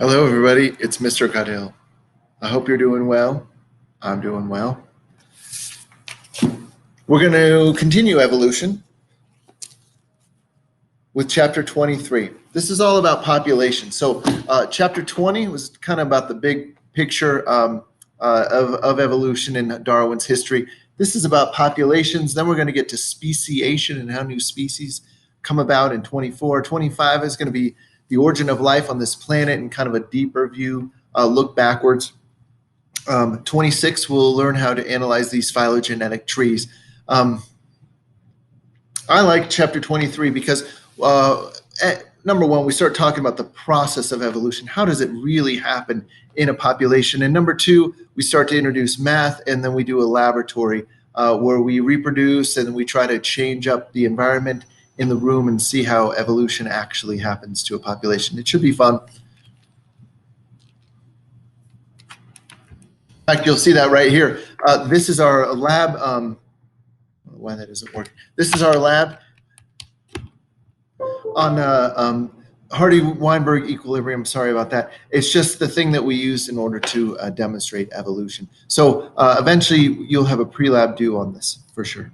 Hello, everybody. It's Mr. Caudill. I hope you're doing well. I'm doing well. We're going to continue evolution with chapter 23. This is all about population. So, chapter 20 was kind of about the big picture of evolution in Darwin's history. This is about populations. Then we're going to get to speciation and how new species come about in 24. 25 is going to be the origin of life on this planet and kind of a deeper view, look backwards. 26, we'll learn how to analyze these phylogenetic trees. I like chapter 23 because number one, we start talking about the process of evolution. How does it really happen in a population? And number two, we start to introduce math, and then we do a laboratory where we reproduce and we try to change up the environment in the room and see how evolution actually happens to a population. It should be fun. In fact, you'll see that right here. This is our lab. Why that isn't working. This is our lab on Hardy-Weinberg equilibrium. Sorry about that. It's just the thing that we use in order to demonstrate evolution. So eventually you'll have a pre-lab due on this for sure.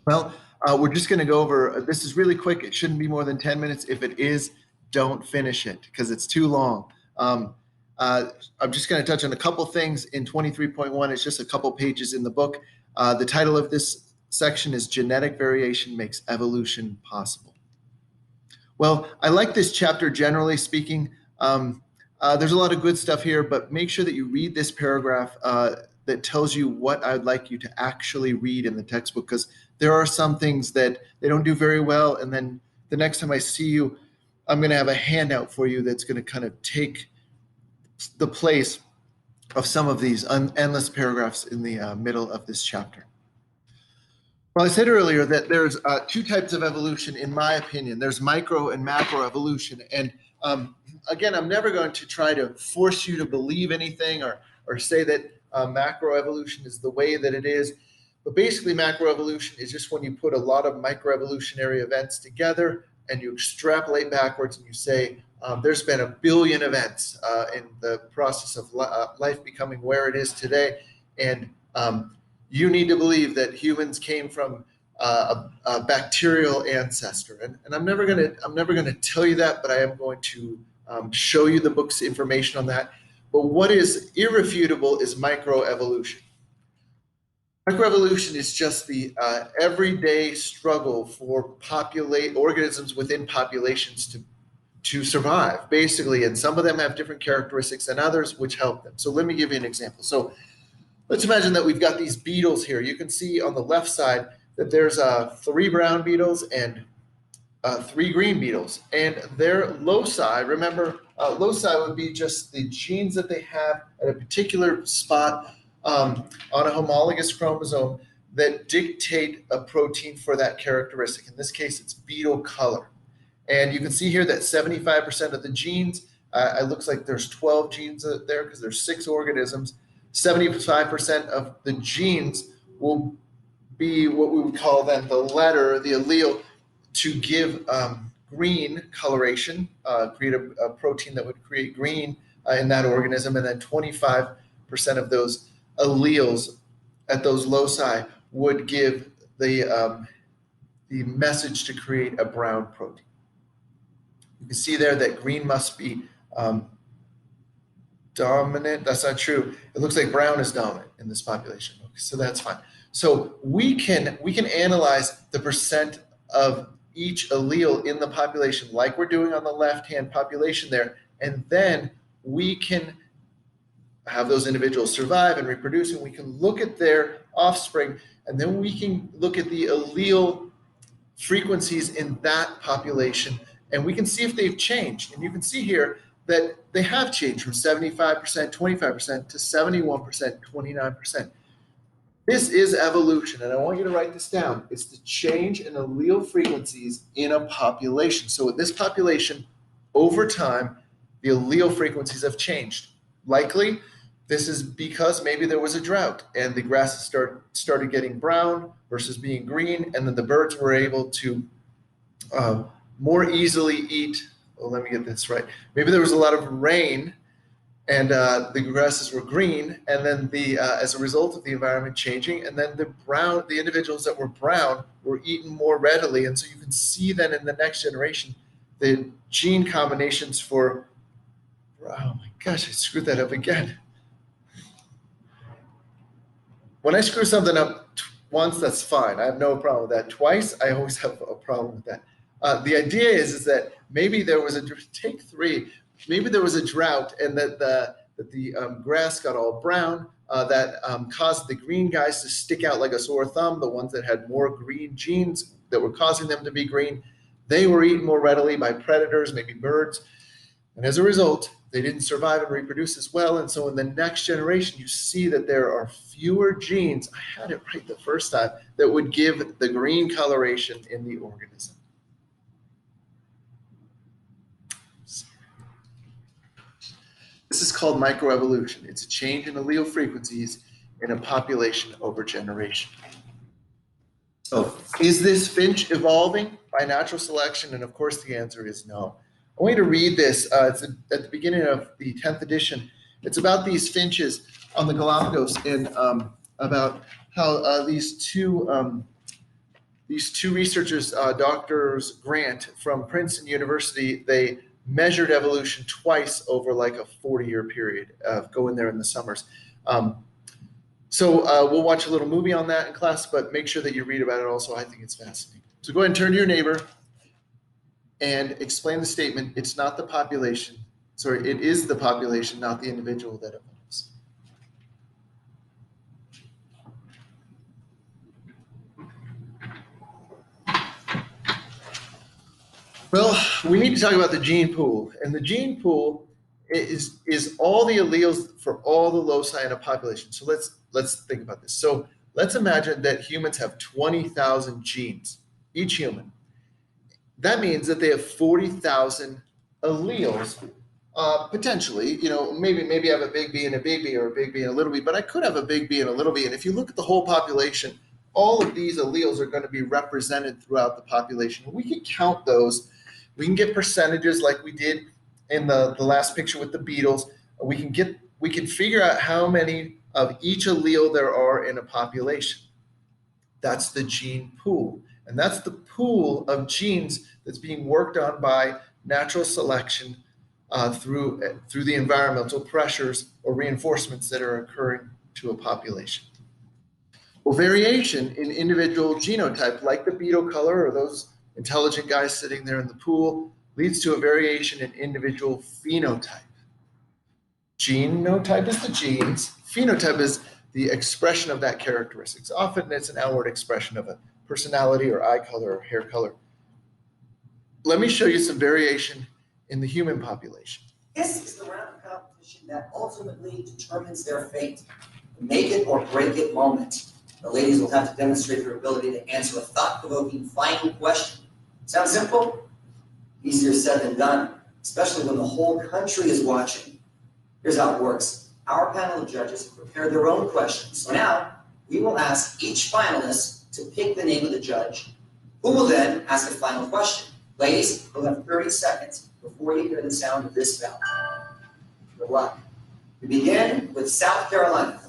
Well, we're just going to go over, this is really quick. It shouldn't be more than 10 minutes. If it is, don't finish it because it's too long. I'm just going to touch on a couple things in 23.1. It's just a couple pages in the book. The title of this section is Genetic Variation Makes Evolution Possible. Well, I like this chapter generally speaking. There's a lot of good stuff here, but make sure that you read this paragraph that tells you what I'd like you to actually read in the textbook, because there are some things that they don't do very well. And then the next time I see you, I'm going to have a handout for you that's going to kind of take the place of some of these endless paragraphs in the middle of this chapter. Well, I said earlier that there's two types of evolution, in my opinion. There's micro and macro evolution. And again, I'm never going to try to force you to believe anything or say that macroevolution is the way that it is. But basically, macroevolution is just when you put a lot of microevolutionary events together and you extrapolate backwards and you say, there's been a billion events in the process of life becoming where it is today. And you need to believe that humans came from a bacterial ancestor. And I'm never gonna tell you that, but I am going to show you the book's information on that. But what is irrefutable is microevolution. Microevolution is just the everyday struggle for organisms within populations to survive, basically. And some of them have different characteristics than others, which help them. So let me give you an example. So let's imagine that we've got these beetles here. You can see on the left side that there's 3 brown beetles and 3 green beetles. And their loci, remember, loci would be just the genes that they have at a particular spot on a homologous chromosome that dictate a protein for that characteristic. In this case, it's beetle color. And you can see here that 75% of the genes, it looks like there's 12 genes there because there's 6 organisms. 75% of the genes will be what we would call then the letter, the allele, to give green coloration, create a protein that would create green in that organism. And then 25% of those alleles at those loci would give the message to create a brown protein. You can see there that green must be dominant. That's not true. It looks like brown is dominant in this population. Okay, so that's fine. So we can analyze the percent of each allele in the population like we're doing on the left-hand population there, and then we can have those individuals survive and reproduce, and we can look at their offspring, and then we can look at the allele frequencies in that population, and we can see if they've changed. And you can see here that they have changed from 75%, 25% to 71%, 29%. This is evolution, and I want you to write this down. It's the change in allele frequencies in a population. So in this population, over time, the allele frequencies have changed. Likely, this is because maybe there was a drought and the grasses started getting brown versus being green, and then the birds were able to more easily eat well, let me get this right. Maybe there was a lot of rain and the grasses were green, and then as a result of the environment changing, and then the individuals that were brown were eaten more readily, and so you can see then in the next generation the gene combinations for, oh my gosh, I screwed that up again. When I screw something up once, that's fine. I have no problem with that. Twice, I always have a problem with that. The idea is that maybe there was take three. Maybe there was a drought, and that the grass got all brown. That caused the green guys to stick out like a sore thumb. The ones that had more green genes that were causing them to be green, they were eaten more readily by predators, maybe birds, and as a result, they didn't survive and reproduce as well. And so in the next generation, you see that there are fewer genes, I had it right the first time, that would give the green coloration in the organism. This is called microevolution. It's a change in allele frequencies in a population over generation. So is this finch evolving by natural selection? And of course the answer is no. I want you to read this. It's at the beginning of the 10th edition. It's about these finches on the Galapagos, and about how these two researchers, Doctors Grant from Princeton University, they measured evolution twice over like a 40-year period. Go in there in the summers. So we'll watch a little movie on that in class, but make sure that you read about it also. I think it's fascinating. So go ahead and turn to your neighbor and explain the statement, it's not the population, sorry, it is the population, not the individual that evolves. Well, we need to talk about the gene pool, and the gene pool is all the alleles for all the loci in a population. So let's think about this. So let's imagine that humans have 20,000 genes, each human. That means that they have 40,000 alleles, potentially. You know, maybe I have a big B and a big B, or a big B and a little b, but I could have a big B and a little b. And if you look at the whole population, all of these alleles are going to be represented throughout the population. We can count those. We can get percentages like we did in the last picture with the beetles. We can figure out how many of each allele there are in a population. That's the gene pool. And that's the pool of genes that's being worked on by natural selection through the environmental pressures or reinforcements that are occurring to a population. Well, variation in individual genotype, like the beetle color or those intelligent guys sitting there in the pool, leads to a variation in individual phenotype. Genotype is the genes. Phenotype is the expression of that characteristics. Often it's an outward expression of a personality or eye color or hair color. Let me show you some variation in the human population. This is the round of competition that ultimately determines their fate. The make it or break it moment. The ladies will have to demonstrate their ability to answer a thought-provoking final question. Sound simple? Easier said than done, especially when the whole country is watching. Here's how it works. Our panel of judges prepared their own questions. So now, we will ask each finalist to pick the name of the judge, who will then ask a final question. Ladies, you'll have 30 seconds before you hear the sound of this bell. Good luck. We begin with South Carolina.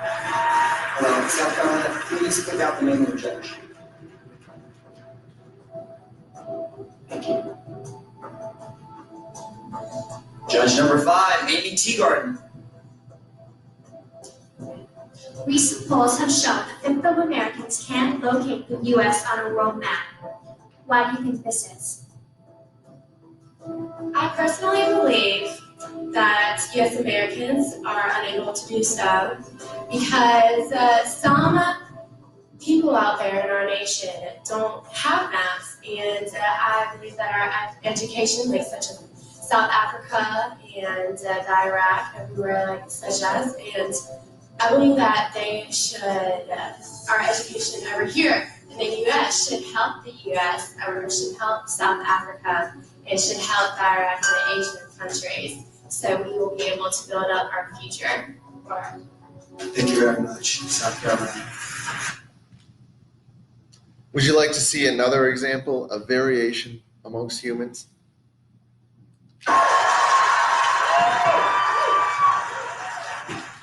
Hello, South Carolina, please pick out the name of the judge. Thank you. Judge number 5, Amy Teagarden. Recent polls have shown that a fifth of Americans can't locate the U.S. on a world map. Why do you think this is? I personally believe that U.S. Americans are unable to do so because some people out there in our nation don't have maps, and I believe that our education, like such as South Africa and Iraq, everywhere like such as, and I believe that they should, our education over here in the U.S. should help the U.S., or should help South Africa, and should help Iraq and the Asian countries, so we will be able to build up our future. Thank you very much, South Carolina. Would you like to see another example of variation amongst humans?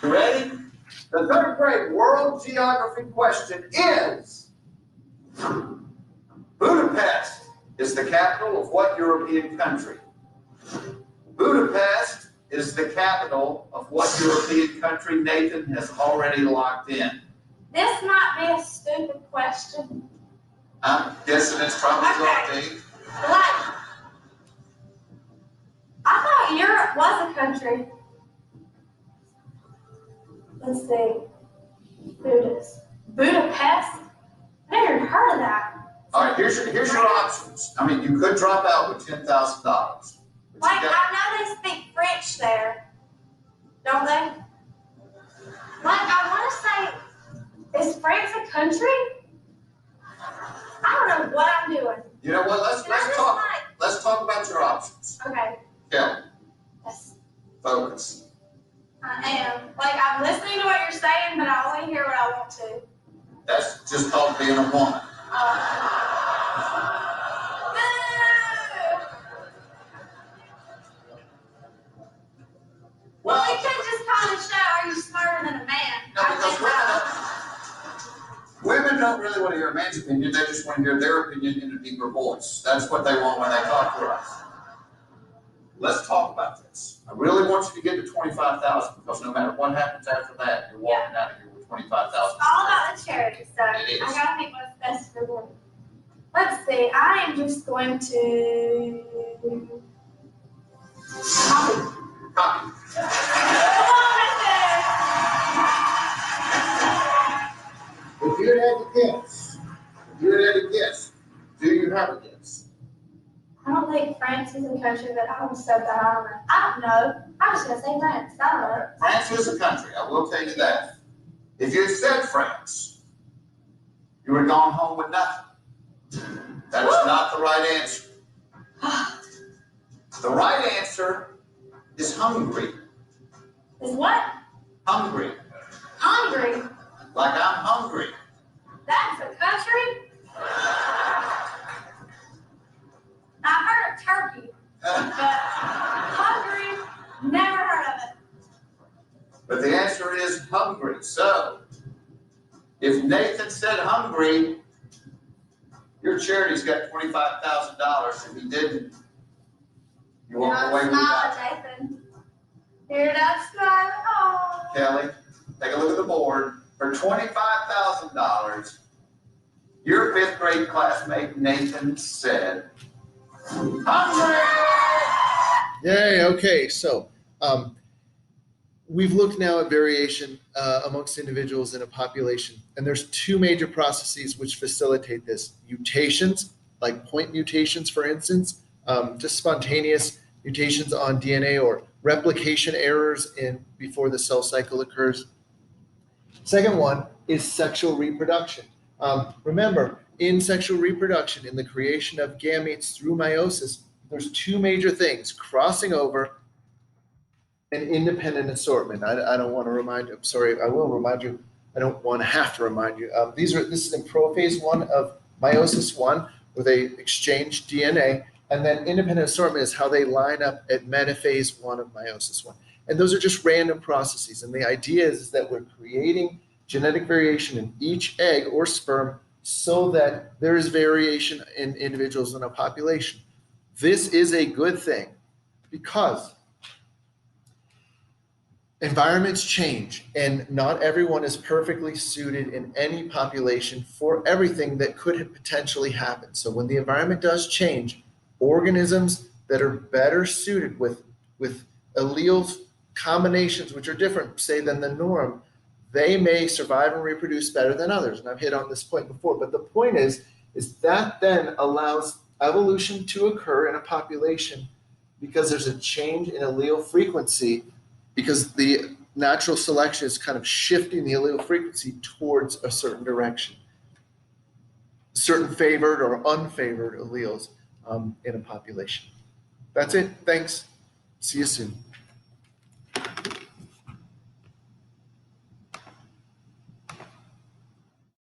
You ready? The third grade world geography question is, Budapest is the capital of what European country? Budapest is the capital of what European country? Nathan has already locked in. This might be a stupid question. I'm guessing it's probably locked in. Like, I thought Europe was a country. Let's see. Budapest? I never even heard of that. All right, here's your options. I mean, you could drop out with $10,000. Like, I know they speak French there, don't they? Like, I want to say, is France a country? I don't know what I'm doing. You know what? Let's talk about your options. Okay, Kelly, yes, focus. I am. Like, I'm listening to what you're saying, but I only hear what I want to. That's just called being a woman. Well, we could just call the show, Are You Smarter Than a Man? No, because women don't really want to hear a man's opinion. They just want to hear their opinion in a deeper voice. That's what they want when they talk to us. Let's talk about this. I really want you to get to 25,000 because no matter what happens after that, you're walking out of here with 25,000. It's all about the charity, so It is. I gotta think what's best for them. Let's see, I am just going to copy. Copy. Come on, right If you had to guess, do you have a guess? there. I don't think France is a country, but I almost said that. I don't know. I'm just gonna say France. I don't know. France is a country, I will tell you that. If you had said France, you would have gone home with nothing. That is not the right answer. The right answer is Hungary. Is what? Hungary. Hungary. Like I'm hungry. That's a country? I've heard of Turkey, but Hungary, never heard of it. But the answer is Hungary. So, if Nathan said Hungary, your charity's got $25,000. If he didn't, you walk away with that. Nathan. Hear that smile? Oh. Kelly, take a look at the board. For $25,000, your fifth grade classmate Nathan said, Hungry! Yay, okay, so we've looked now at variation amongst individuals in a population, and there's two major processes which facilitate this. Mutations, like point mutations, for instance, just spontaneous mutations on DNA or replication errors before the cell cycle occurs. Second one is sexual reproduction. Remember, in sexual reproduction, in the creation of gametes through meiosis, there's two major things: crossing over and independent assortment. I don't want to remind you, I'm sorry, I will remind you, I don't want to have to remind you. This is in prophase 1 of meiosis 1, where they exchange DNA, and then independent assortment is how they line up at metaphase 1 of meiosis 1. And those are just random processes. And the idea is that we're creating genetic variation in each egg or sperm so that there is variation in individuals in a population. This is a good thing because environments change and not everyone is perfectly suited in any population for everything that could potentially happen. So when the environment does change, organisms that are better suited with alleles combinations which are different, say, than the norm, they may survive and reproduce better than others. And I've hit on this point before, but the point is that then allows evolution to occur in a population because there's a change in allele frequency, because the natural selection is kind of shifting the allele frequency towards a certain direction. Certain favored or unfavored alleles in a population. That's it. Thanks. See you soon.